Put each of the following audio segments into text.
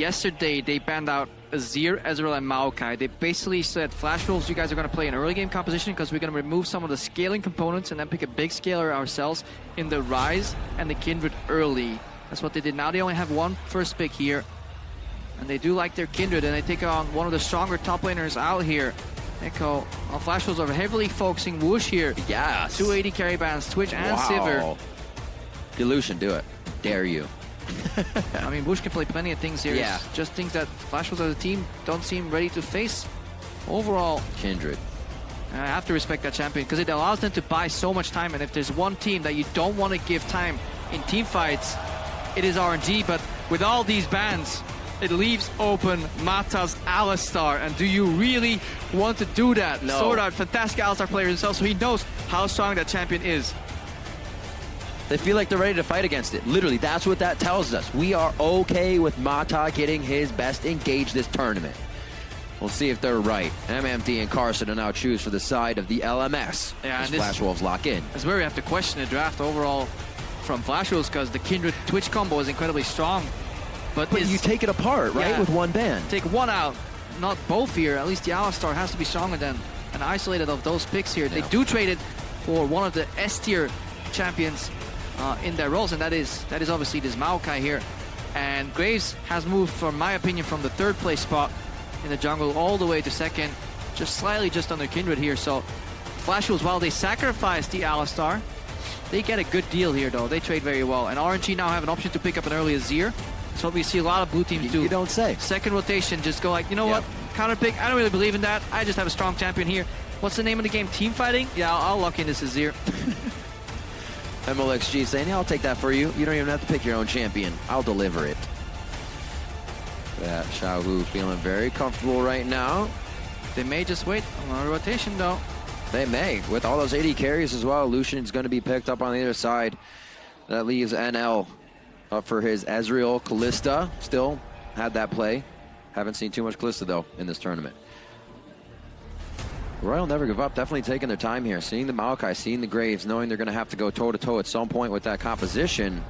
Yesterday, they banned out Azir, Ezreal, and Maokai. They basically said, Flash Wolves, you guys are going to play an early game composition because we're going to remove some of the scaling components and then pick a big scaler ourselves in the Rise and the Kindred early. That's what they did. Now they only have one first pick here. And they do like their Kindred, and they take on one of the stronger top laners out here. Echo, Flash Wolves are heavily focusing Whoosh here. Yes. 280 carry bans, Twitch and Sivir. Illusion, do it. Dare you. I mean, Whoosh can play plenty of things here. Yeah. It's just things that Flash Wolves as a team don't seem ready to face. Overall, Kindred. I have to respect that champion because it allows them to buy so much time. And if there's one team that you don't want to give time in team fights, it is RNG. But with all these bans, it leaves open Mata's Alistar. And do you really want to do that? No. Sword Art, fantastic Alistar player himself, so he knows how strong that champion is. They feel like they're ready to fight against it. Literally, that's what that tells us. We are okay with Mata getting his best engage this tournament. We'll see if they're right. MMD and Carson will now choose for the side of the LMS. Yeah, as Flash Wolves lock in. That's where we have to question the draft overall from Flash Wolves because the Kindred Twitch combo is incredibly strong. But you take it apart, right, with one ban. Take one out, not both here. At least the Alistar has to be stronger than an isolated of those picks here. They do trade it for one of the S-tier champions in their roles, and that is obviously this Maokai here. And Graves has moved, from my opinion, from the third place spot in the jungle all the way to second, just slightly just under Kindred here. So Flash Wolves, while they sacrifice the Alistar, they get a good deal here though. They trade very well, and RNG now have an option to pick up an early Azir. That's what we see a lot of blue teams do. You don't say. Second rotation, just go like, you know what, counter pick, I don't really believe in that. I just have a strong champion here. What's the name of the game? Team fighting? Yeah, I'll lock in this Azir. MLXG saying, yeah, I'll take that for you. You don't even have to pick your own champion. I'll deliver it. Xiaohu feeling very comfortable right now. They may just wait on a rotation though. They may. With all those 80 carries as well, Lucian's going to be picked up on the other side. That leaves NL up for his Ezreal. Kalista still had that play. Haven't seen too much Kalista though in this tournament. Royal never give up, definitely taking their time here. Seeing the Maokai, seeing the Graves, knowing they're going to have to go toe-to-toe at some point with that composition.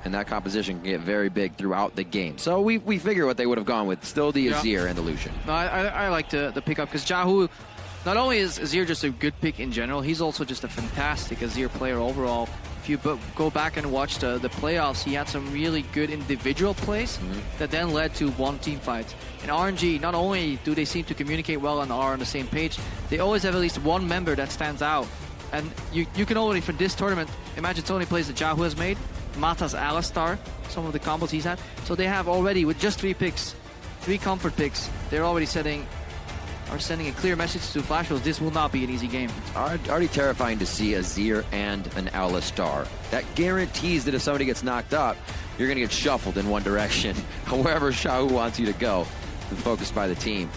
And that composition can get very big throughout the game. So we figure what they would have gone with. Still the Azir and the Lucian. No, I like the pickup because Xiaohu, not only is Azir just a good pick in general, he's also just a fantastic Azir player overall. If you go back and watch the playoffs, he had some really good individual plays that then led to one team fight. In RNG, not only do they seem to communicate well and are on the same page, they always have at least one member that stands out. And you can already, for this tournament, imagine so many plays that Xiaohu has made. Mata's Alistar, some of the combos he's had. So they have already, with just 3 picks, 3 comfort picks, they're already sending a clear message to Flash Wolves. This will not be an easy game. It's already terrifying to see Azir and an Alistar. That guarantees that if somebody gets knocked up, you're going to get shuffled in one direction, wherever Xiaohu wants you to go, and focused by the team.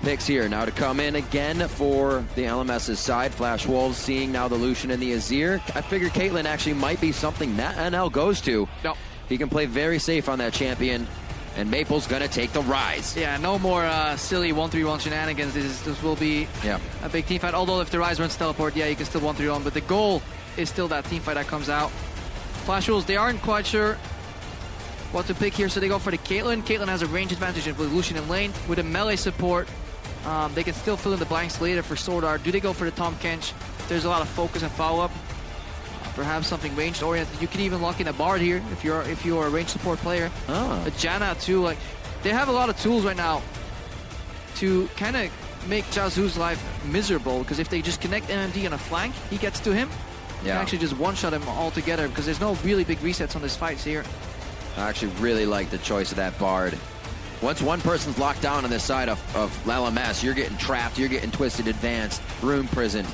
Picks here now to come in again for the LMS's side. Flash Wolves seeing now the Lucian and the Azir. I figure Caitlyn actually might be something that NL goes to. No. He can play very safe on that champion, and Maple's going to take the Rise. Yeah, no more silly 1-3-1 shenanigans. This will be a big team fight. Although if the Rise runs teleport, yeah, you can still 1-3-1. But the goal is still that team fight that comes out. Flash Wolves, they aren't quite sure what to pick here, so they go for the Caitlyn. Caitlyn has a range advantage with Lucian in lane. With a melee support, they can still fill in the blanks later for Sword Art. Do they go for the Tahm Kench? There's a lot of focus and follow-up. Perhaps something ranged oriented. You can even lock in a Bard here if you're a ranged support player. A Janna too. Like, they have a lot of tools right now to kind of make Xiaohu's life miserable, because if they just connect MMD on a flank, he gets to him. You can actually just one-shot him altogether, because there's no really big resets on this fight here. I actually really like the choice of that Bard. Once one person's locked down on this side of LMS, you're getting trapped, you're getting twisted, advanced, room prison.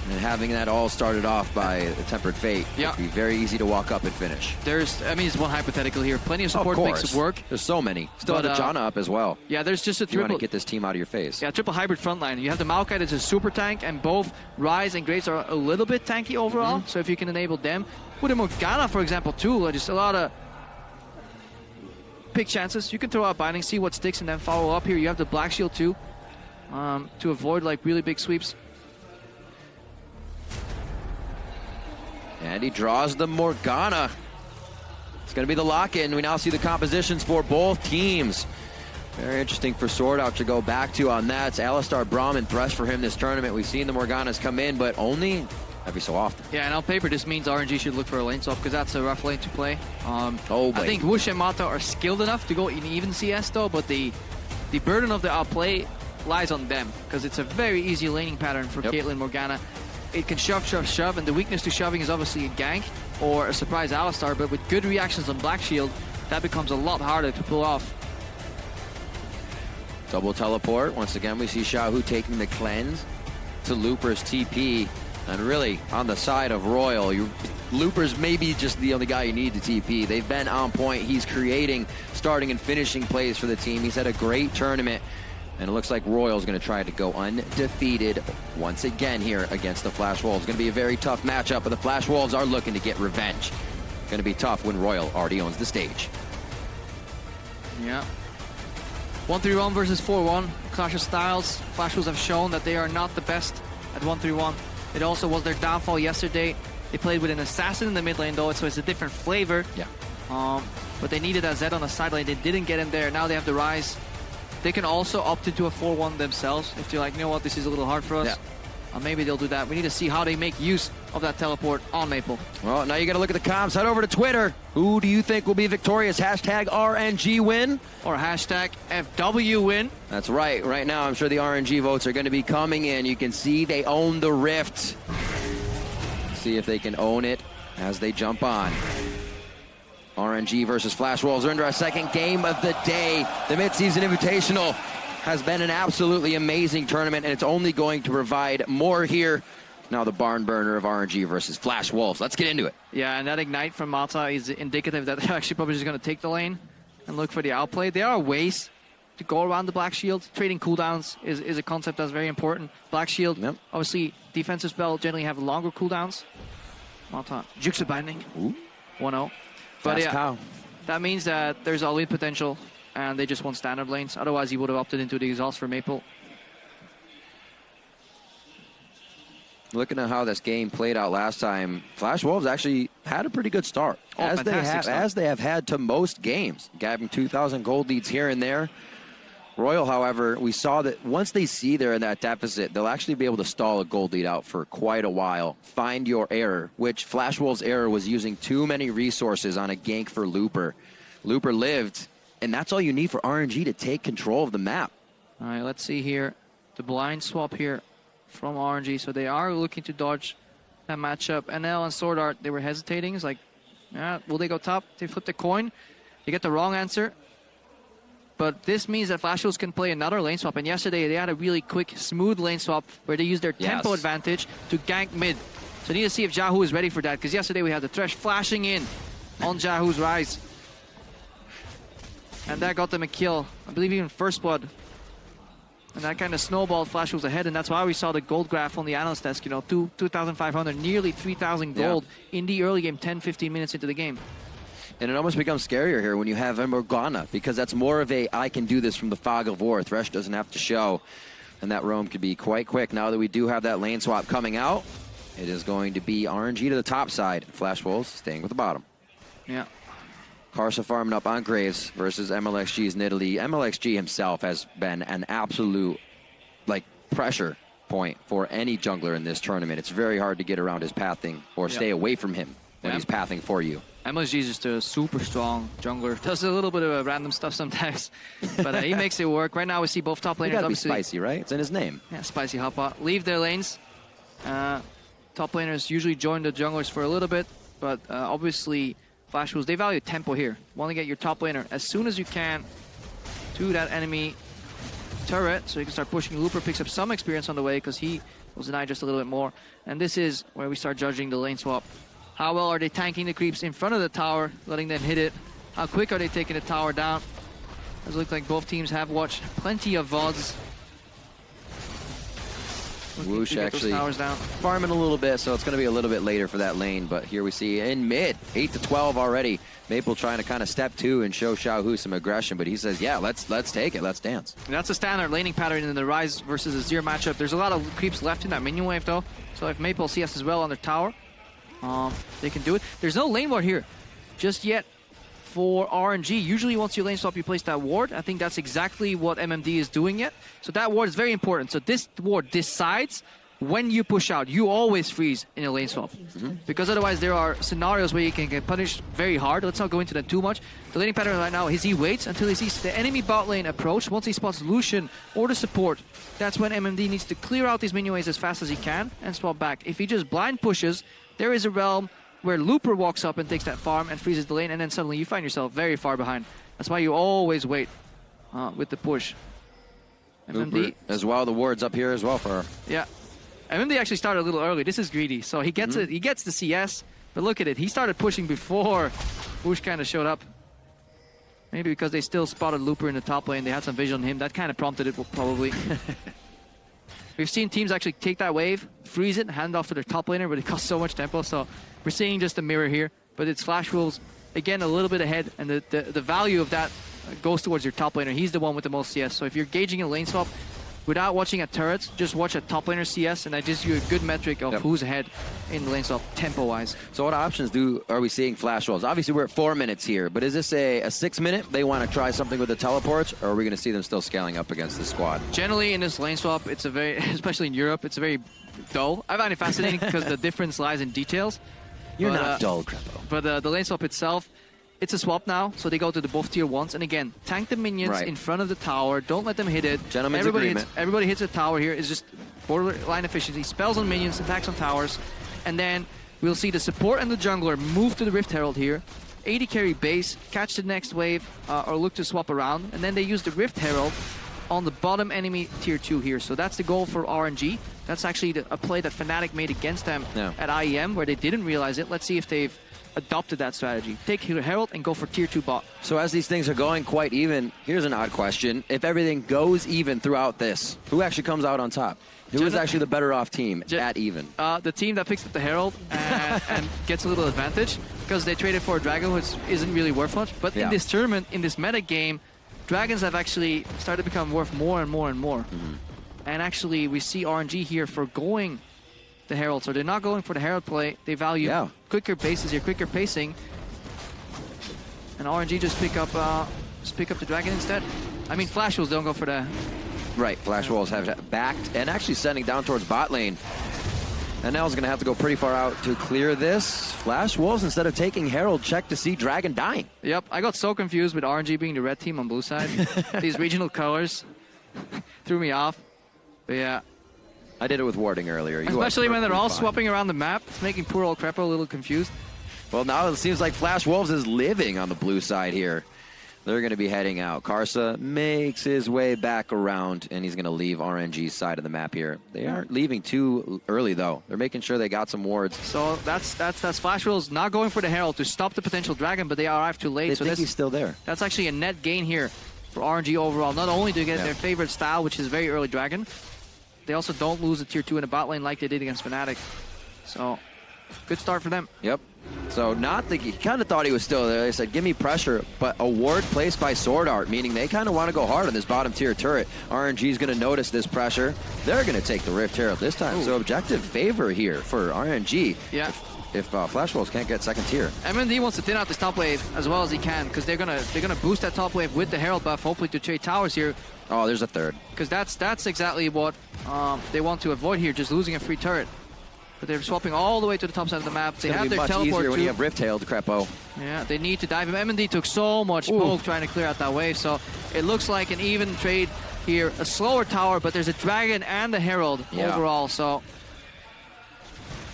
And having that all started off by a Tempered Fate would be very easy to walk up and finish. It's one hypothetical here. Plenty of support makes it work. There's so many. Still have the Janna up as well. Yeah, there's just a triple. You want to get this team out of your face. Yeah, triple hybrid frontline. You have the Maokai that's a super tank, and both Rise and Graves are a little bit tanky overall. So if you can enable them. With a Morgana, for example, too, just a lot of pick chances. You can throw out Binding, see what sticks, and then follow up here. You have the Black Shield too, to avoid like really big sweeps. And he draws the Morgana. It's going to be the lock-in. We now see the compositions for both teams. Very interesting for Sword Out to go back to on that. It's Alistar, Braum, and Thresh for him this tournament. We've seen the Morganas come in, but only every so often. Yeah, and on paper, this means RNG should look for a lane swap because that's a rough lane to play. I think Whoosh and Mata are skilled enough to go in even CS though, but the burden of the outplay lies on them because it's a very easy laning pattern for Caitlyn Morgana. It can shove, shove, shove, and the weakness to shoving is obviously a gank or a surprise Alistar, but with good reactions on Black Shield, that becomes a lot harder to pull off. Double teleport. Once again, we see Xiaohu taking the cleanse to Looper's TP. And really, on the side of Royal, Looper's maybe just the only guy you need to TP. They've been on point. He's creating, starting, and finishing plays for the team. He's had a great tournament. And it looks like Royal's going to try to go undefeated once again here against the Flash Wolves. Going to be a very tough matchup, but the Flash Wolves are looking to get revenge. Going to be tough when Royal already owns the stage. Yeah. 1-3-1 versus 4-1. Clash of styles. Flash Wolves have shown that they are not the best at 1-3-1. It also was their downfall yesterday. They played with an assassin in the mid lane though, so it's a different flavor. Yeah. But they needed a Zed on the side lane. They didn't get him there. Now they have the Rise. They can also opt into a 4-1 themselves if they're like, you know what, this is a little hard for us. Yeah. Maybe they'll do that. We need to see how they make use of that teleport on Maple. Well, now you got to look at the comms. Head over to Twitter. Who do you think will be victorious? Hashtag RNG win? Or hashtag FW win? That's right. Right now, I'm sure the RNG votes are going to be coming in. You can see they own the Rift. See if they can own it as they jump on. RNG versus Flash Wolves are under our second game of the day. The Midseason Invitational has been an absolutely amazing tournament, and it's only going to provide more here. Now the barn burner of RNG versus Flash Wolves. Let's get into it. Yeah, and that Ignite from Mata is indicative that they're actually probably just going to take the lane and look for the outplay. There are ways to go around the Black Shield. Trading cooldowns is a concept that's very important. Black Shield, obviously, defensive spell generally have longer cooldowns. Mata, Juxa Binding, 1-0. But yeah, that means that there's all-in potential, and they just want standard lanes. Otherwise, he would have opted into the exhaust for Maple. Looking at how this game played out last time, Flash Wolves actually had a pretty good start, as they have had to most games, grabbing 2,000 gold leads here and there. Royal, however, we saw that once they see they're in that deficit, they'll actually be able to stall a gold lead out for quite a while. Find your error, which Flash Wolves' error was using too many resources on a gank for Looper. Looper lived, and that's all you need for RNG to take control of the map. All right, let's see here. The blind swap here from RNG. So they are looking to dodge that matchup. NL and Sword Art, they were hesitating. It's like, will they go top? They flip the coin. They get the wrong answer. But this means that Flash Wolves can play another lane swap. And yesterday, they had a really quick, smooth lane swap where they used their tempo advantage to gank mid. So I need to see if Xiaohu is ready for that. Because yesterday, we had the Thresh flashing in on Xiaohu's Rise. And that got them a kill. I believe even first blood. And that kind of snowballed Flash Wolves ahead. And that's why we saw the gold graph on the analyst desk. You know, 2,500, nearly 3,000 gold in the early game, 10, 15 minutes into the game. And it almost becomes scarier here when you have a Morgana, because that's more of a, I can do this from the fog of war. Thresh doesn't have to show. And that roam could be quite quick. Now that we do have that lane swap coming out, it is going to be RNG to the top side. Flash Wolves staying with the bottom. Yeah. Karsa farming up on Graves versus MLXG's Nidalee. MLXG himself has been an absolute, pressure point for any jungler in this tournament. It's very hard to get around his pathing or stay away from him when he's pathing for you. MLXG is just a super strong jungler. Does a little bit of random stuff sometimes, but he makes it work. Right now we see both top laners. Gotta be spicy, right? It's in his name. Yeah, spicy hoppa. Leave their lanes. Top laners usually join the junglers for a little bit, but obviously Flash Wolves, they value tempo here. Want to get your top laner as soon as you can to that enemy turret, so you can start pushing. Looper picks up some experience on the way because he was denied just a little bit more. And this is where we start judging the lane swap. How well are they tanking the creeps in front of the tower, letting them hit it? How quick are they taking the tower down? It looks like both teams have watched plenty of VODs. Whoosh actually farming a little bit, so it's going to be a little bit later for that lane. But here we see in mid, 8-12 already. Maple trying to kind of step two and show Xiaohu some aggression, but he says, yeah, let's take it, let's dance. And that's a standard laning pattern in the Rise versus a Azir matchup. There's a lot of creeps left in that minion wave though, so if Maple CS as well on their tower, they can do it. There's no lane ward here just yet. for RNG. Usually once you lane swap, you place that ward. I think that's exactly what MMD is doing yet. So that ward is very important. So this ward decides when you push out. You always freeze in a lane swap. Because otherwise there are scenarios where you can get punished very hard. Let's not go into that too much. The laning pattern right now is he waits until he sees the enemy bot lane approach. Once he spots Lucian or the support, that's when MMD needs to clear out these minion waves as fast as he can and swap back. If he just blind pushes, there is a realm where Looper walks up and takes that farm and freezes the lane, and then suddenly you find yourself very far behind. That's why you always wait with the push. MMD as well. The ward's up here as well for her. Yeah. MMD actually started a little early. This is greedy. So he gets it. He gets the CS, but look at it. He started pushing before Whoosh kind of showed up. Maybe because they still spotted Looper in the top lane. They had some vision on him. That kind of prompted it probably. We've seen teams actually take that wave, freeze it, hand it off to their top laner, but it costs so much tempo. So we're seeing just a mirror here. But it's Flash Wolves, again, a little bit ahead. And the value of that goes towards your top laner. He's the one with the most CS. So if you're gauging a lane swap, without watching at turrets, just watch a top laner CS, and that gives you a good metric of who's ahead in the lane swap, tempo-wise. So what options are we seeing Flash Wolves? Obviously, we're at 4 minutes here, but is this a 6 minute? They want to try something with the teleports, or are we going to see them still scaling up against the squad? Generally, in this lane swap, it's a very, especially in Europe, it's a very dull. I find it fascinating because the difference lies in details. You're not dull, Crepo. But the lane swap itself, it's a swap now, so they go to the both tier 1s. And again, tank the minions in front of the tower. Don't let them hit it. Gentlemen's agreement. Everybody hits the tower here. It's just borderline efficiency. Spells on minions, attacks on towers. And then we'll see the support and the jungler move to the Rift Herald here. AD carry base, catch the next wave, or look to swap around. And then they use the Rift Herald on the bottom enemy tier 2 here. So that's the goal for RNG. That's actually a play that Fnatic made against them at IEM, where they didn't realize it. Let's see if they've adopted that strategy. Take Herald and go for tier 2 bot. So as these things are going quite even, here's an odd question. If everything goes even throughout this, who actually comes out on top? Who is actually the better off team at even? The team that picks up the Herald and gets a little advantage, because they traded for a Dragon, which isn't really worth much. But in this tournament, in this meta game, Dragons have actually started to become worth more and more and more. And actually, we see RNG here for going the Herald. So they're not going for the Herald play. They value quicker bases here, quicker pacing. And RNG just pick up the Dragon instead. I mean, Flash Wolves don't go for the... Right, Flash Wolves have backed and actually sending down towards bot lane. And now is going to have to go pretty far out to clear this. Flash Wolves, instead of taking Herald, check to see Dragon dying. Yep, I got so confused with RNG being the red team on blue side. These regional colors threw me off. But yeah. I did it with warding earlier. Especially when they're all swapping around the map. It's making poor old Crepo a little confused. Well, now it seems like Flash Wolves is living on the blue side here. They're going to be heading out. Karsa makes his way back around, and he's going to leave RNG's side of the map here. They aren't leaving too early, though. They're making sure they got some wards. So that's Flash Wolves not going for the Herald to stop the potential Dragon, but they arrive too late. They think he's still there. That's actually a net gain here for RNG overall. Not only do they get their favorite style, which is very early Dragon, they also don't lose a tier 2 in the bot lane like they did against Fnatic. So, good start for them. Yep. So he kind of thought he was still there. They said, give me pressure, but a ward placed by Sword Art, meaning they kind of want to go hard on this bottom tier turret. RNG is going to notice this pressure. They're going to take the Rift Herald this time. So objective favor here for RNG. Yeah. If Flash Wolves can't get second tier. MMD wants to thin out this top wave as well as he can, because they're gonna boost that top wave with the Herald buff, hopefully to trade towers here. Oh, there's a third. Because that's exactly what they want to avoid here, just losing a free turret. But they're swapping all the way to the top side of the map. They have their much teleport easier too. when you have Rift Herald, Crepo. Yeah, they need to dive him. MMD took so much poke trying to clear out that wave, so it looks like an even trade here. A slower tower, but there's a Dragon and the Herald overall, so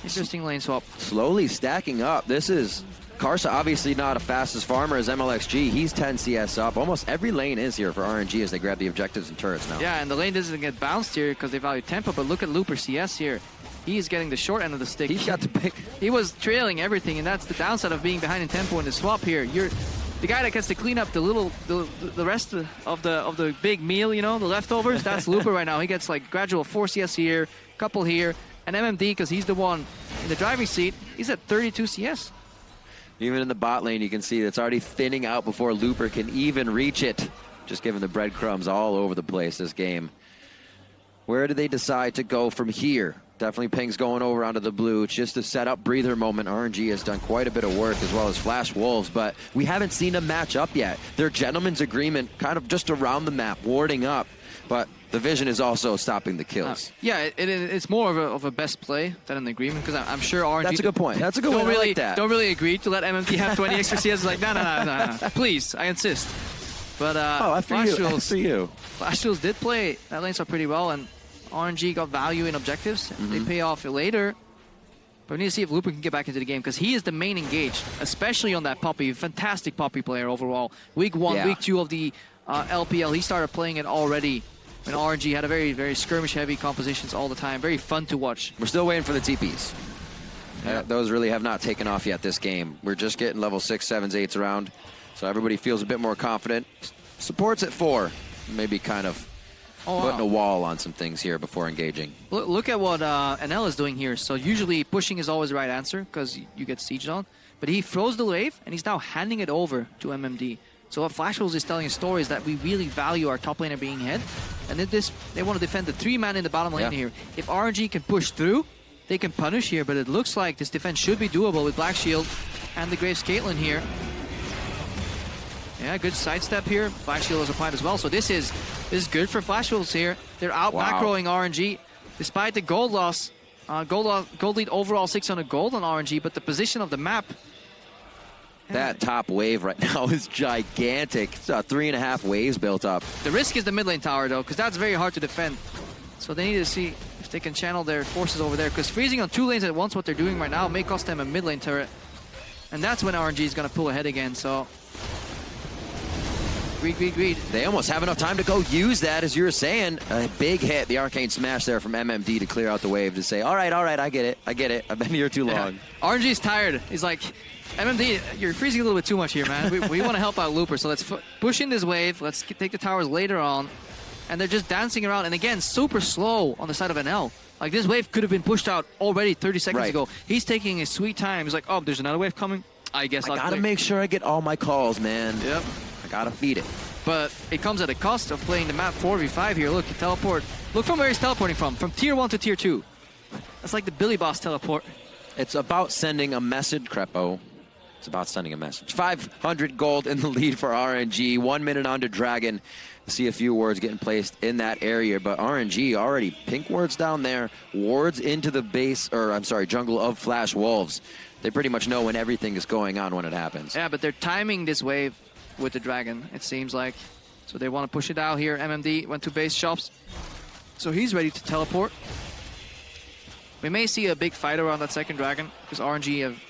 interesting lane swap. Slowly stacking up. This is Karsa, obviously not a fastest farmer as MLXG. He's 10 CS up. Almost every lane is here for RNG as they grab the objectives and turrets now. Yeah, and the lane doesn't get bounced here because they value tempo, but look at Looper CS here. He's getting the short end of the stick. He's got to pick. He was trailing everything, and that's the downside of being behind in tempo in the swap here. You're the guy that gets to clean up the rest of the big meal, you know, the leftovers. That's Looper right now. He gets like gradual 4 CS here, couple here, and MMD, because he's the one in the driving seat, he's at 32 CS. Even in the bot lane, you can see it's already thinning out before Looper can even reach it. Just giving the breadcrumbs all over the place this game. Where do they decide to go from here? Definitely pings going over onto the blue. It's just a setup breather moment. RNG has done quite a bit of work, as well as Flash Wolves, but we haven't seen them match up yet. They're gentleman's agreement kind of just around the map, warding up, but the vision is also stopping the kills. Yeah, it's more of a best play than an agreement, because I'm sure RNG... That's a good point. That's a good one. I like that. Don't really agree to let MMD have 20 extra CS. Like, no. Please, I insist. But Flash Wolves did play that lane swap pretty well, and RNG got value in objectives. They pay off later. But we need to see if Looper can get back into the game, because he is the main engaged, especially on that Poppy. Fantastic Poppy player overall. Week 1, Week 2 of the LPL, he started playing it already when RNG had a very, very skirmish-heavy compositions all the time. Very fun to watch. We're still waiting for the TPs. Those really have not taken off yet this game. We're just getting level 6, 7s, 8s around, so everybody feels a bit more confident. Support's at 4. Maybe kind of putting a wall on some things here before engaging. Look at what NL is doing here. So usually pushing is always the right answer, because you get sieged on. But he froze the wave, and he's now handing it over to MMD. So what Flash Wolves is telling a story is that we really value our top laner being ahead. And they want to defend the 3-man in the bottom lane here. If RNG can push through, they can punish here. But it looks like this defense should be doable with Black Shield and the Graves Caitlyn here. Yeah, good sidestep here. Black Shield is applied as well. So this is good for Flash Wolves here. They're out macroing RNG. Despite the gold loss, gold lead overall 600 gold on RNG, but the position of the map... That top wave right now is gigantic. It's 3.5 waves built up. The risk is the mid lane tower, though, because that's very hard to defend. So they need to see if they can channel their forces over there, because freezing on 2 lanes at once, what they're doing right now, may cost them a mid lane turret. And that's when RNG is going to pull ahead again, so... Greed. They almost have enough time to go use that, as you were saying. A big hit, the arcane smash there from MMD to clear out the wave to say, all right, I get it. I've been here too long. RNG's tired. He's like, MMD, you're freezing a little bit too much here, man. We want to help out Looper, so let's push in this wave. Let's take the towers later on. And they're just dancing around. And again, super slow on the side of NL. Like, this wave could have been pushed out already 30 seconds ago. He's taking his sweet time. He's like, oh, there's another wave coming. I guess I gotta make sure I get all my calls, man. Yep. I gotta feed it. But it comes at a cost of playing the map 4v5 here. Look, he teleport. Look from where he's teleporting from tier 1 to tier 2. That's like the Billy Boss teleport. It's about sending a message, Crepo. It's about sending a message. 500 gold in the lead for RNG. 1 minute onto Dragon. See a few wards getting placed in that area, but RNG already pink wards down there, wards into the base, or I'm sorry, jungle of Flash Wolves. They pretty much know when everything is going on when it happens. Yeah, but they're timing this wave with the Dragon, it seems like. So they want to push it out here. MMD went to base shops, so he's ready to teleport. We may see a big fight around that second Dragon, because RNG have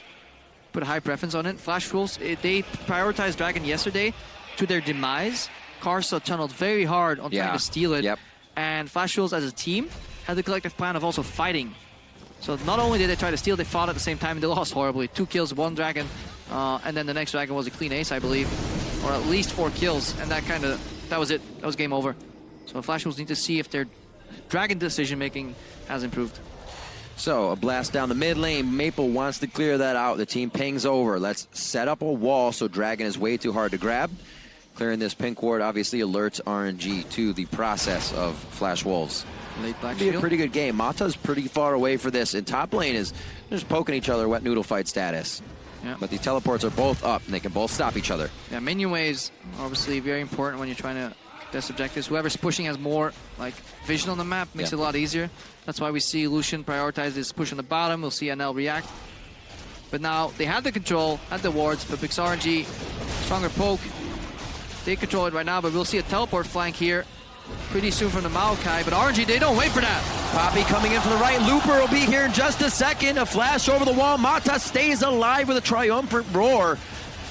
put a high preference on it. Flash Wolves, they prioritized Dragon yesterday to their demise. Karsa tunneled very hard on trying to steal it. And Flash Wolves as a team had the collective plan of also fighting. So not only did they try to steal, they fought at the same time, and they lost horribly. 2 kills, 1 Dragon, and then the next Dragon was a clean ace, I believe. Or at least 4 kills, and that was it. That was game over. So Flash Wolves need to see if their Dragon decision-making has improved. So, a blast down the mid lane. Maple wants to clear that out. The team pings over. Let's set up a wall so Dragon is way too hard to grab. Clearing this pink ward obviously alerts RNG to the process of Flash Wolves. Late Black Be Shield. a pretty good game. Mata's pretty far away for this, and top lane is just poking each other, wet noodle fight status. Yeah. But the teleports are both up, and they can both stop each other. Yeah, minion waves obviously very important when you're trying to contest objectives. Whoever's pushing has more like vision on the map, makes it a lot easier. That's why we see Lucian prioritize this push on the bottom. We'll see NL react. But now they have the control, had the wards, but Pix RNG, stronger poke. They control it right now, but we'll see a teleport flank here pretty soon from the Maokai. But RNG, they don't wait for that. Poppy coming in from the right. Looper will be here in just a second. A flash over the wall. Mata stays alive with a triumphant roar.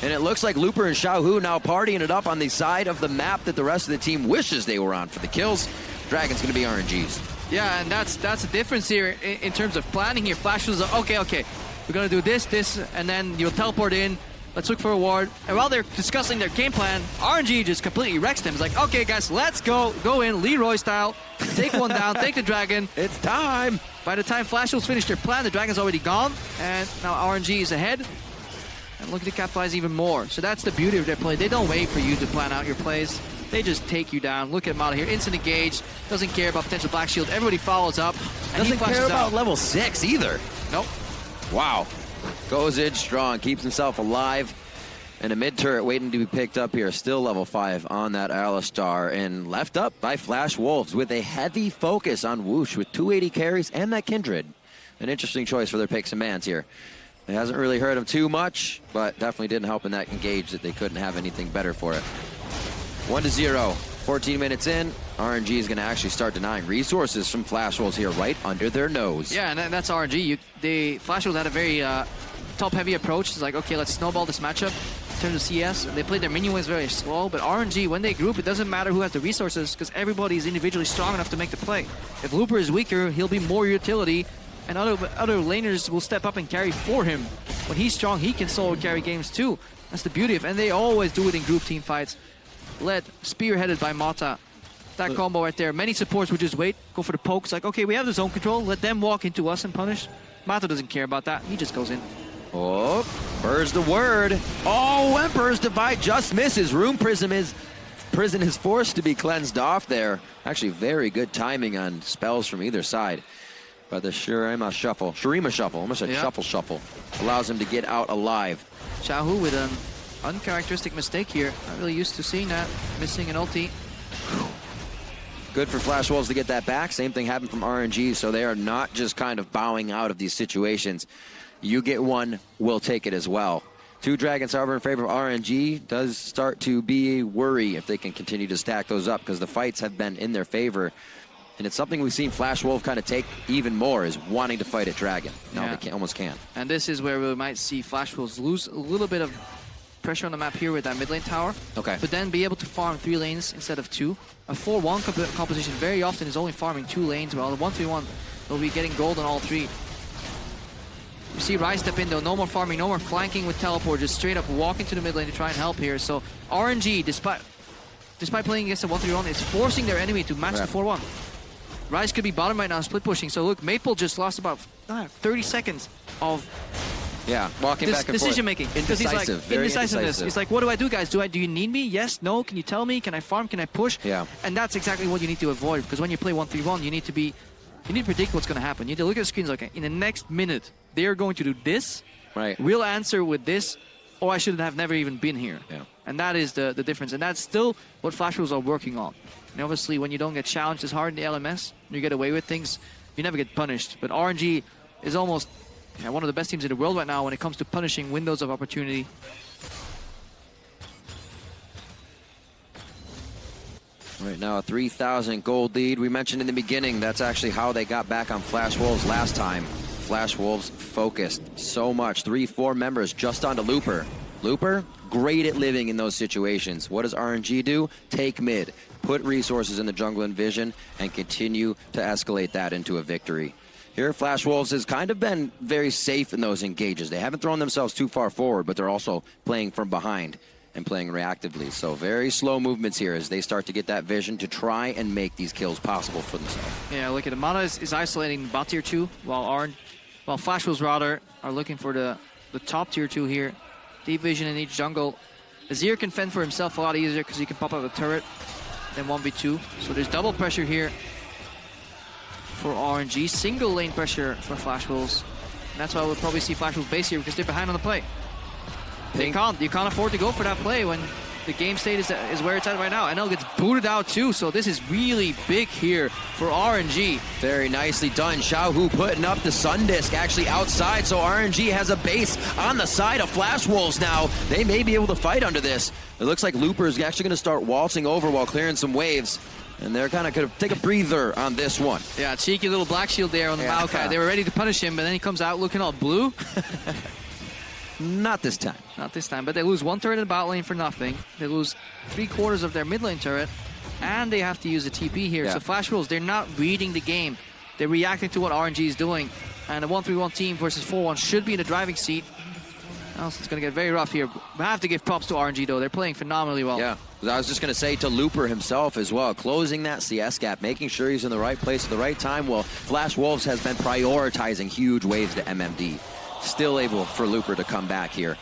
And it looks like Looper and Xiaohu now partying it up on the side of the map that the rest of the team wishes they were on for the kills. Dragon's going to be RNG's. Yeah, and that's the difference here in terms of planning here. Flash was okay, we're going to do this, and then you'll teleport in. Let's look for a ward. And while they're discussing their game plan, RNG just completely wrecks them. It's like, okay, guys, let's go in Leroy style. Take one down, take the Dragon. It's time. By the time Flash Wolves finish their plan, the Dragon's already gone. And now RNG is ahead. And looking to capitalize even more. So that's the beauty of their play. They don't wait for you to plan out your plays. they just take you down. Look at Mata here, instant engage, doesn't care about potential black shield. Everybody follows up, and Doesn't he flashes care about out. level 6 either. Nope. Wow. Goes in strong, keeps himself alive. And a mid turret waiting to be picked up here. Still level 5 on that Alistar. And left up by Flash Wolves with a heavy focus on Whoosh with 280 carries and that Kindred. An interesting choice for their picks and bans here. It hasn't really hurt them too much, but definitely didn't help in that engage that they couldn't have anything better for it. 1-0. 14 minutes in, RNG is going to actually start denying resources from Flash Wolves here right under their nose. Yeah, and that's RNG. Flash Wolves had a very top-heavy approach. It's like, okay, let's snowball this matchup. In terms of CS, they played their minion waves very slow, but RNG, when they group, it doesn't matter who has the resources because everybody is individually strong enough to make the play. If Looper is weaker, he'll be more utility, and other laners will step up and carry for him. When he's strong, he can solo carry games too. That's the beauty of it, and they always do it in group team fights. Spearheaded by Mata. That combo right there. Many supports would just wait, go for the poke. It's like, okay, we have the zone control, let them walk into us and punish. Mata doesn't care about that, he just goes in. Oh, Burr's the word. Oh, Emperor's Divide just misses. Prison is forced to be cleansed off there. Actually, very good timing on spells from either side. But the Shurima Shuffle, almost a shuffle, allows him to get out alive. Xiaohu with an uncharacteristic mistake here. Not really used to seeing that. Missing an ulti. Good for Flash Wolves to get that back. Same thing happened from RNG, so they are not just kind of bowing out of these situations. You get one, we'll take it as well. 2 Dragons, however, in favor of RNG does start to be a worry if they can continue to stack those up because the fights have been in their favor. And it's something we've seen Flash Wolf kind of take even more is wanting to fight at Dragon. Now they almost can't. And this is where we might see Flash Wolves lose a little bit of pressure on the map here with that mid lane tower. Okay. But then be able to farm 3 lanes instead of 2. A 4-1 composition very often is only farming 2 lanes, while the 1-3-1 will be getting gold on all 3. You see Rise step in though, no more farming, no more flanking with teleport, just straight up walk into the mid lane to try and help here. So RNG, despite playing against a 1-3-1, is forcing their enemy to match the 4-1. Rise could be bottom right now, split pushing. So look, Maple just lost about 30 seconds of walking back and decision making. Indecisive, he's like, very indecisive. It's like, what do I do, guys? Do you need me? Yes, no. Can you tell me? Can I farm? Can I push? Yeah. And that's exactly what you need to avoid because when you play 1-3-1, you need to predict what's going to happen. You need to look at the screens like, in the next minute, they are going to do this. Right. We'll answer with this, or I should have never even been here. Yeah. And that is the difference. And that's still what Flash Wolves are working on. And obviously, when you don't get challenged as hard in the LMS, you get away with things, you never get punished. But RNG is almost one of the best teams in the world right now when it comes to punishing windows of opportunity. Right now, a 3,000 gold lead. We mentioned in the beginning that's actually how they got back on Flash Wolves last time. Flash Wolves focused so much. 3-4 members just onto Looper. Looper, great at living in those situations. What does RNG do? Take mid, put resources in the jungle and vision, and continue to escalate that into a victory. Here, Flash Wolves has kind of been very safe in those engages. They haven't thrown themselves too far forward, but they're also playing from behind and playing reactively. So very slow movements here as they start to get that vision to try and make these kills possible for themselves. Yeah, look at the Mata is isolating bot tier 2, while Flash Wolves rather are looking for the top tier 2 here. Deep vision in each jungle. Azir can fend for himself a lot easier because he can pop out a turret than 1v2. So there's double pressure here for RNG. Single lane pressure for Flash Wolves. And that's why we'll probably see Flash Wolves base here because they're behind on the play. You can't afford to go for that play when the game state is where it's at right now. NL gets booted out too, so this is really big here for RNG. Very nicely done. Xiaohu putting up the Sun Disc actually outside, so RNG has a base on the side of Flash Wolves now. They may be able to fight under this. It looks like Looper is actually going to start waltzing over while clearing some waves. And they're kind of going to take a breather on this one. Yeah, cheeky little black shield there on the Maokai. They were ready to punish him, but then he comes out looking all blue. Not this time. Not this time, but they lose 1 turret in the bot lane for nothing. They lose 3/4 of their mid lane turret, and they have to use a TP here. So Flash Wolves, they're not reading the game. They're reacting to what RNG is doing. And a 1-3-1 team versus 4-1 should be in the driving seat. Else it's going to get very rough here. We have to give props to RNG, though. They're playing phenomenally well. Yeah, I was just going to say to Looper himself as well, closing that CS gap, making sure he's in the right place at the right time. Well, Flash Wolves has been prioritizing huge waves to MMD. Still able for Looper to come back here.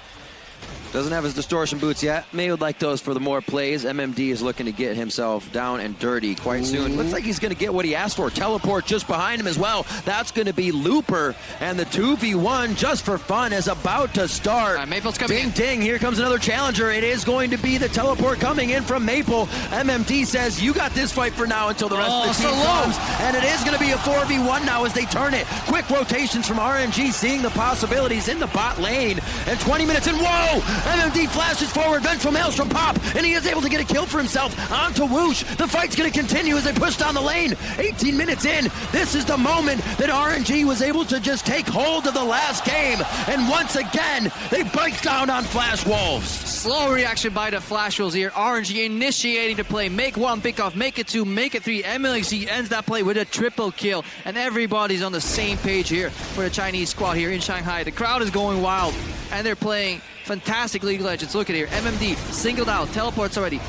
Doesn't have his distortion boots yet. May would like those for the more plays. MMD is looking to get himself down and dirty quite soon. Looks like he's going to get what he asked for. Teleport just behind him as well. That's going to be Looper. And the 2v1 just for fun is about to start. Maple's coming in. Ding, ding. Here comes another challenger. It is going to be the teleport coming in from Maple. MMD says, you got this fight for now until the rest of the team comes. And it is going to be a 4v1 now as they turn it. Quick rotations from RNG, seeing the possibilities in the bot lane. And 20 minutes in. Whoa! MMD flashes forward, vengeful maelstrom pop, and he is able to get a kill for himself onto Whoosh. The fight's going to continue as they push down the lane. 18 minutes in, this is the moment that RNG was able to just take hold of the last game, and once again, they break down on Flash Wolves. Slow reaction by the Flash Wolves here. RNG initiating the play. Make one, pick off, make it two, make it three. MLXG ends that play with a triple kill, and everybody's on the same page here for the Chinese squad here in Shanghai. The crowd is going wild, and they're playing fantastic League of Legends. Look at here. MMD singled out, teleports already.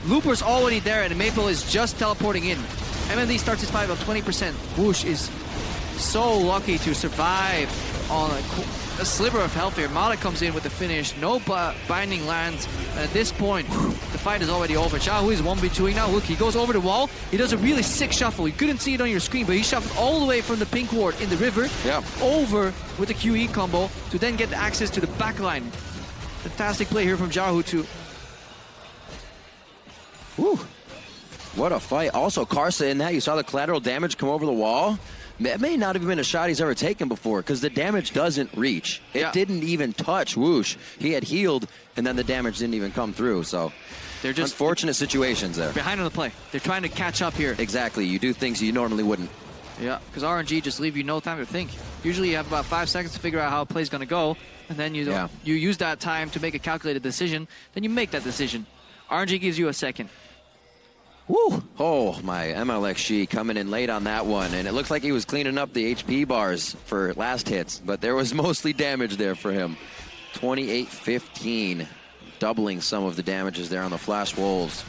Looper's already there, and Maple is just teleporting in. MMD starts his fight on 20%. Whoosh is so lucky to survive on a sliver of health here. Mata comes in with the finish. No binding lands. And at this point, the fight is already over. Xiaohu is 1v2ing now. Look, he goes over the wall. He does a really sick shuffle. You couldn't see it on your screen, but he shuffled all the way from the pink ward in the river over with the QE combo to then get the access to the back line. Fantastic play here from Xiaohu too. Whew. What a fight. Also, Karsa in that. You saw the collateral damage come over the wall. It may not have been a shot he's ever taken before because the damage doesn't reach. It didn't even touch Whoosh. He had healed, and then the damage didn't even come through. So they're just unfortunate situations there. Behind on the play. They're trying to catch up here. Exactly. You do things you normally wouldn't. Yeah, because RNG just leave you no time to think. Usually you have about 5 seconds to figure out how a play's going to go, and then you use that time to make a calculated decision, then you make that decision. RNG gives you a second. Woo! Oh, my MLXG coming in late on that one, and it looks like he was cleaning up the HP bars for last hits, but there was mostly damage there for him. 28-15, doubling some of the damages there on the Flash Wolves.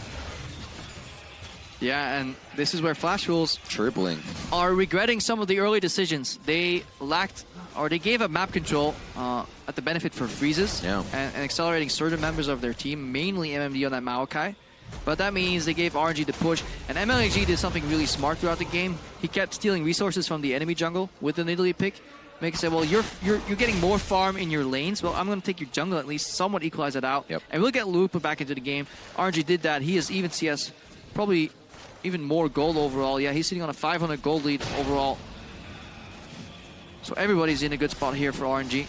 Yeah, and this is where Flash Wolves tripling are regretting some of the early decisions. They lacked, or they gave up map control at the benefit for freezes and accelerating certain members of their team, mainly MMD on that Maokai. But that means they gave RNG the push, and MLXG did something really smart throughout the game. He kept stealing resources from the enemy jungle with the Nidalee pick. Make it say, well, you're getting more farm in your lanes. Well, I'm going to take your jungle at least, somewhat equalize it out. And we'll get Looper back into the game. RNG did that. He is even CS, probably even more gold overall. Yeah, he's sitting on a 500 gold lead overall. So everybody's in a good spot here for RNG.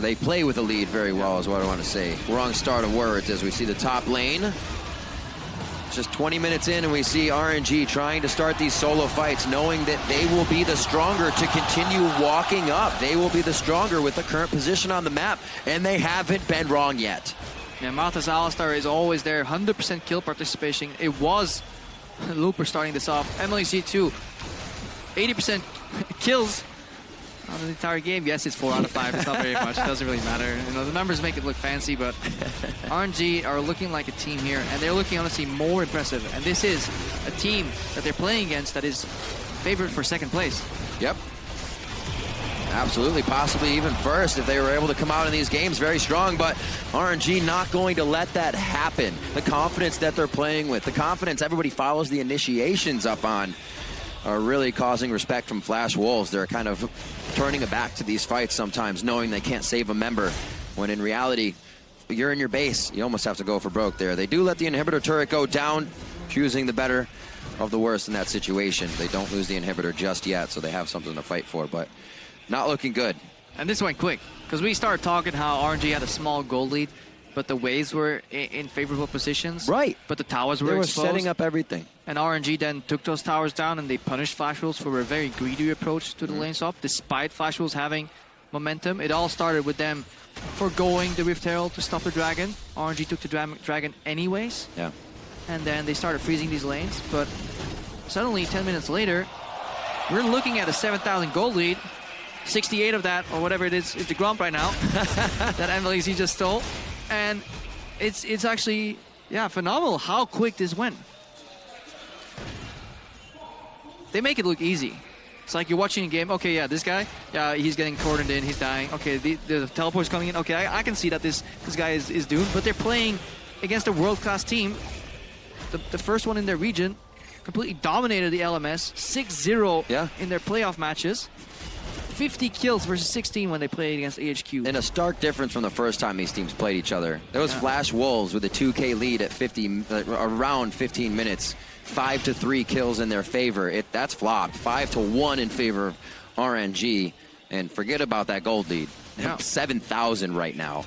They play with the lead very well is what I want to say. Wrong start of words as we see the top lane. Just 20 minutes in and we see RNG trying to start these solo fights, knowing that they will be the stronger to continue walking up. They will be the stronger with the current position on the map, and they haven't been wrong yet. Yeah, Malta's Alistar is always there, 100% kill participation. It was Looper starting this off. MLXG too, 80% kills on the entire game. Yes, it's 4 out of 5. It's not very much. It doesn't really matter. You know, the numbers make it look fancy, but RNG are looking like a team here, and they're looking honestly more impressive. And this is a team that they're playing against that is favored for second place. Yep. Absolutely, possibly even first if they were able to come out in these games very strong, but RNG not going to let that happen. The confidence that they're playing with, the confidence everybody follows the initiations up on, are really causing respect from Flash Wolves. They're kind of turning it back to these fights sometimes, knowing they can't save a member, when in reality, you're in your base. You almost have to go for broke there. They do let the inhibitor turret go down, choosing the better of the worst in that situation. They don't lose the inhibitor just yet, so they have something to fight for, but not looking good. And this went quick, because we started talking how RNG had a small gold lead, but the waves were in favorable positions. Right. But the towers were exposed. They were setting up everything. And RNG then took those towers down, and they punished Flash Wolves for a very greedy approach to the lane swap, despite Flash Wolves having momentum. It all started with them foregoing the Rift Herald to stop the Dragon. RNG took the Dragon anyways. Yeah. And then they started freezing these lanes, but suddenly, 10 minutes later, we're looking at a 7,000 gold lead. 68 of that, or whatever it is the Gromp right now, that MLXG just stole. And it's actually, yeah, phenomenal how quick this went. They make it look easy. It's like you're watching a game. Okay, yeah, this guy, yeah, he's getting cordoned in, he's dying. Okay, the teleport's coming in. Okay, I can see that this guy is doomed. But they're playing against a world-class team. The first one in their region completely dominated the LMS. 6-0 in their playoff matches. 50 kills versus 16 when they played against AHQ. And a stark difference from the first time these teams played each other. There was Flash Wolves with a 2K lead at around 15 minutes. 5-3 kills in their favor. That's flopped. 5-1 in favor of RNG. And forget about that gold lead. 7,000 right now.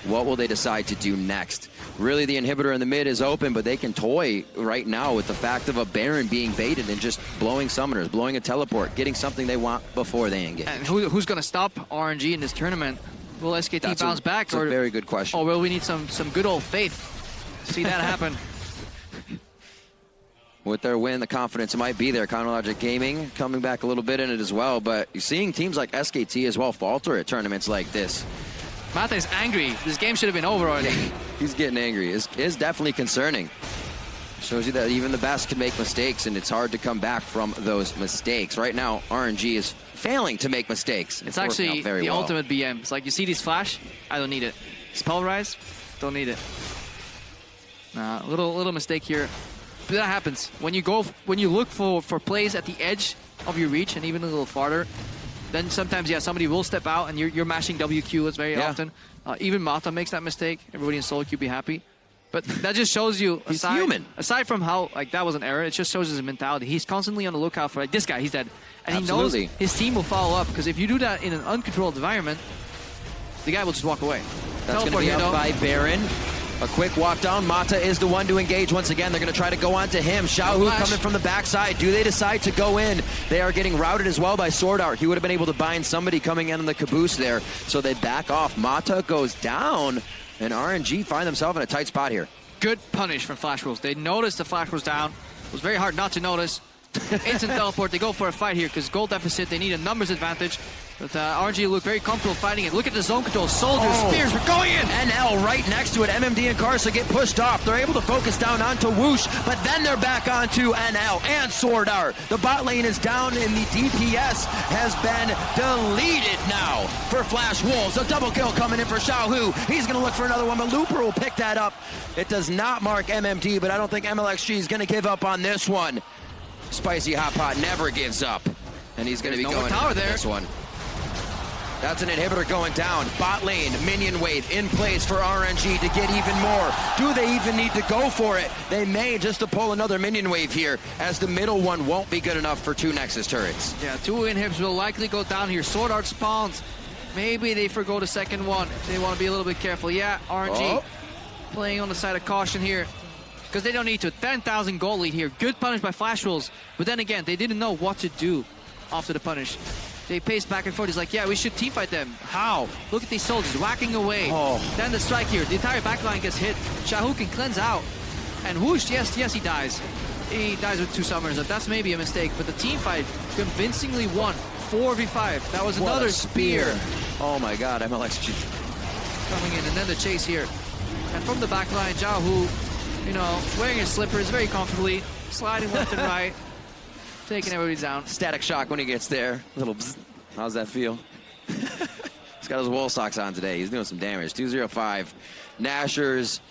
What will they decide to do next? Really, the inhibitor in the mid is open, but they can toy right now with the fact of a Baron being baited and just blowing summoners, blowing a teleport, getting something they want before they engage. And who's going to stop RNG in this tournament? Will SKT bounce back? That's a very good question. Or will we need some good old faith to see that happen? With their win, the confidence might be there. Chronologic Gaming coming back a little bit in it as well, but you're seeing teams like SKT as well falter at tournaments like this. Mata is angry. This game should have been over already. Yeah, he's getting angry. It's definitely concerning. Shows you that even the best can make mistakes, and it's hard to come back from those mistakes. Right now, RNG is failing to make mistakes. It's actually the ultimate BM. It's like, you see these flash? I don't need it. Spell Rise? Don't need it. Nah, little mistake here. But that happens. When you look for plays at the edge of your reach and even a little farther, then sometimes, somebody will step out and you're mashing WQ. It's very often. Even Mata makes that mistake. Everybody in solo queue be happy. But that just shows you, he's human. Aside from how that was an error, it just shows his mentality. He's constantly on the lookout for this guy, he's dead. And he knows his team will follow up, because if you do that in an uncontrolled environment, the guy will just walk away. That's going to be up by Baron. A quick walk down. Mata is the one to engage once again. They're going to try to go on to him. Xiaohu coming from the backside. Do they decide to go in? They are getting routed as well by Sword Art. He would have been able to bind somebody coming in on the caboose there. So they back off. Mata goes down, and RNG find themselves in a tight spot here. Good punish from Flash Wolves. They noticed the Flash was down. It was very hard not to notice. Instant teleport. They go for a fight here because gold deficit. They need a numbers advantage. But RNG look very comfortable fighting it. Look at the zone control. Soldiers, spears, we're going in! NL right next to it. MMD and Karsa get pushed off. They're able to focus down onto Whoosh, but then they're back onto NL and Sword Art. The bot lane is down and the DPS has been deleted now for Flash Wolves. A double kill coming in for Xiaohu. He's going to look for another one, but Looper will pick that up. It does not mark MMD, but I don't think MLXG is going to give up on this one. Spicy Hot Pot never gives up, and he's going to be going tower there. This one. That's an inhibitor going down. Bot lane, minion wave in place for RNG to get even more. Do they even need to go for it? They may, just to pull another minion wave here, as the middle one won't be good enough for 2 Nexus turrets. Yeah, 2 inhibs will likely go down here. Sword Art spawns. Maybe they forgo the second one. They want to be a little bit careful. Yeah, RNG playing on the side of caution here, because they don't need to. 10,000 gold lead here. Good punish by Flash Wolves. But then again, they didn't know what to do after the punish. They paced back and forth. He's like, yeah, we should teamfight them. How? Look at these soldiers whacking away. Then the strike here. The entire backline gets hit. Xiaohu can cleanse out. And Whoosh, yes, he dies. He dies with 2 summoners. That's maybe a mistake. But the teamfight convincingly won. 4v5. That was another spear. Oh my god, MLXG. Coming in. And then the chase here. And from the backline, Xiaohu, wearing his slippers very comfortably, sliding left and right. Taking everybody down. Static shock when he gets there. Little bzz. How's that feel? He's got his wool socks on today. He's doing some damage. 205. Nashers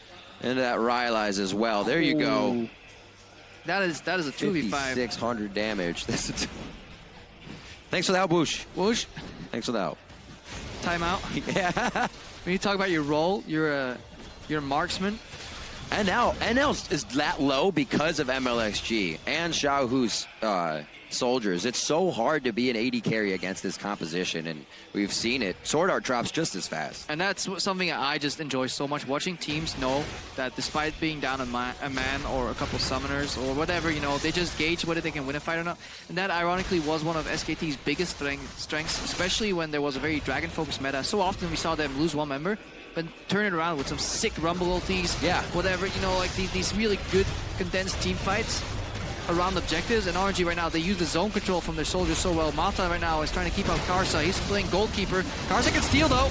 into that Rylai's as well. There you go. That is a 2v5. 600 damage. Thanks for the help, Whoosh. Whoosh. Thanks for the help. Timeout. Yeah. When you talk about your role, you're a marksman. And now NL is that low because of MLXG and Xiaohu's soldiers. It's so hard to be an AD carry against this composition, and we've seen it. Sword Art drops just as fast. And that's something I just enjoy so much. Watching teams know that despite being down a man or a couple summoners or whatever, they just gauge whether they can win a fight or not. And that ironically was one of SKT's biggest strengths, especially when there was a very dragon-focused meta. So often we saw them lose one member, but turn it around with some sick rumble ultis, whatever, like these really good condensed team fights around objectives. And RNG right now, they use the zone control from their soldiers so well. Mata right now is trying to keep up Karsa. He's playing goalkeeper. Karsa can steal though.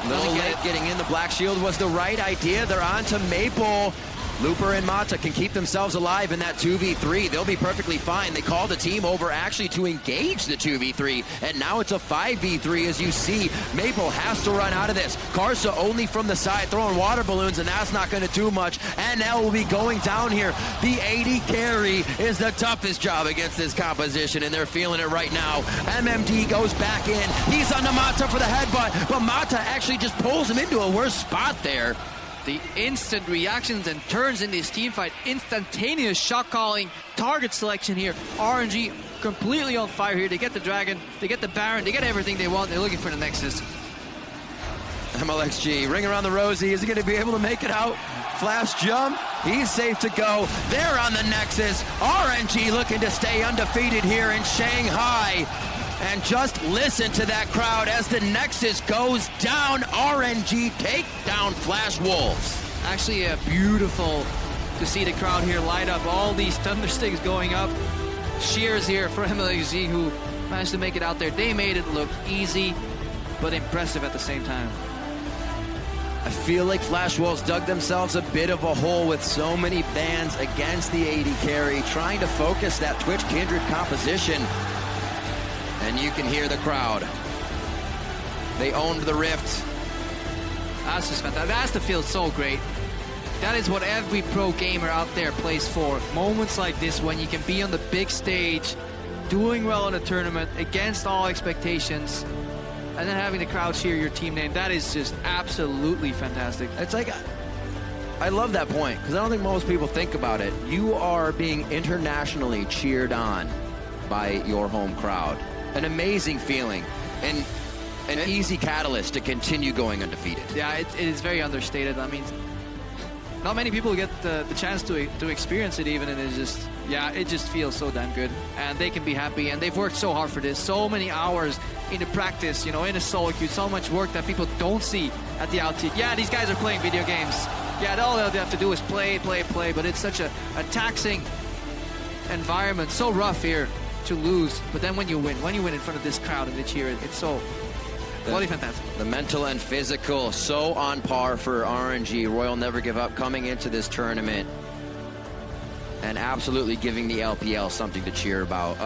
Little late getting in. The Black Shield was the right idea. They're on to Maple. Looper and Mata can keep themselves alive in that 2v3. They'll be perfectly fine. They called a team over actually to engage the 2v3, and now it's a 5v3 as you see. Maple has to run out of this. Karsa only from the side throwing water balloons, and that's not going to do much. NL will be going down here. The 80 carry is the toughest job against this composition, and they're feeling it right now. MMD goes back in. He's on the Mata for the headbutt, but Mata actually just pulls him into a worse spot there. The instant reactions and turns in this team fight, instantaneous shot calling, target selection here. RNG completely on fire here. They get the Dragon, they get the Baron, they get everything they want. They're looking for the Nexus. MLXG, ring around the rosy. Is he going to be able to make it out? Flash jump. He's safe to go. They're on the Nexus. RNG looking to stay undefeated here in Shanghai. And just listen to that crowd as the Nexus goes down. RNG take down Flash Wolves. Actually, beautiful to see the crowd here light up. All these thundersticks going up. Cheers here for MLXG, who managed to make it out there. They made it look easy, but impressive at the same time. I feel like Flash Wolves dug themselves a bit of a hole with so many bans against the 80 carry, trying to focus that Twitch Kindred composition. And you can hear the crowd. They owned the Rift. That's just fantastic. That has to feel so great. That is what every pro gamer out there plays for. Moments like this when you can be on the big stage, doing well in a tournament, against all expectations, and then having the crowd cheer your team name. That is just absolutely fantastic. It's like, I love that point, because I don't think most people think about it. You are being internationally cheered on by your home crowd. An amazing feeling, and an easy catalyst to continue going undefeated. Yeah, it is very understated. I mean, not many people get the chance to experience it even, and it's just, yeah, it just feels so damn good. And they can be happy, and they've worked so hard for this. So many hours into practice, you know, in a solo queue, so much work that people don't see at the outside. Yeah, these guys are playing video games. Yeah, all they have to do is play, but it's such a taxing environment, so rough here to lose. But then when you win in front of this crowd and they cheer it, it's so bloody fantastic. The mental and physical, so on par for RNG. Royal Never Give Up coming into this tournament and absolutely giving the LPL something to cheer about.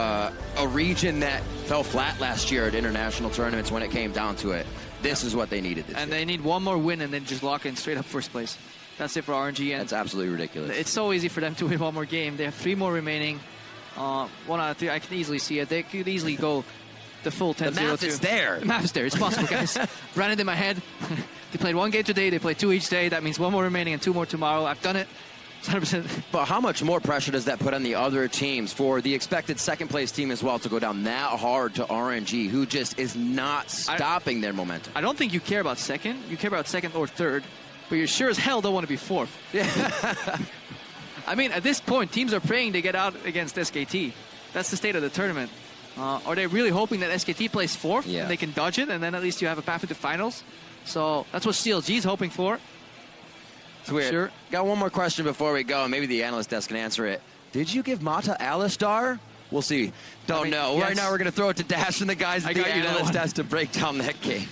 A region that fell flat last year at international tournaments when it came down to it. This is what they needed this year. They need one more win and then just lock in straight up first place. That's it for RNG. And that's absolutely ridiculous. It's so easy for them to win one more game. They have 3 more remaining. 1 out of 3, I can easily see it. They could easily go the full 10-0. The map is there. The map is there. It's possible, guys. Ran it in my head. They played 1 game today. They played 2 each day. That means 1 more remaining and 2 more tomorrow. I've done it. 100%. But how much more pressure does that put on the other teams for the expected second place team as well to go down that hard to RNG, who just is not stopping their momentum? I don't think you care about second. You care about second or third, but you sure as hell don't want to be 4th. Yeah. I mean, at this point, teams are praying to get out against SKT. That's the state of the tournament. Are they really hoping that SKT plays 4th and they can dodge it, and then at least you have a path to the finals? So that's what CLG is hoping for. It's weird. Sure. Got one more question before we go. Maybe the analyst desk can answer it. Did you give Mata Alistar? We'll see. Don't know. Yes. Right now we're going to throw it to Dash and the guys at the analyst desk to break down that game.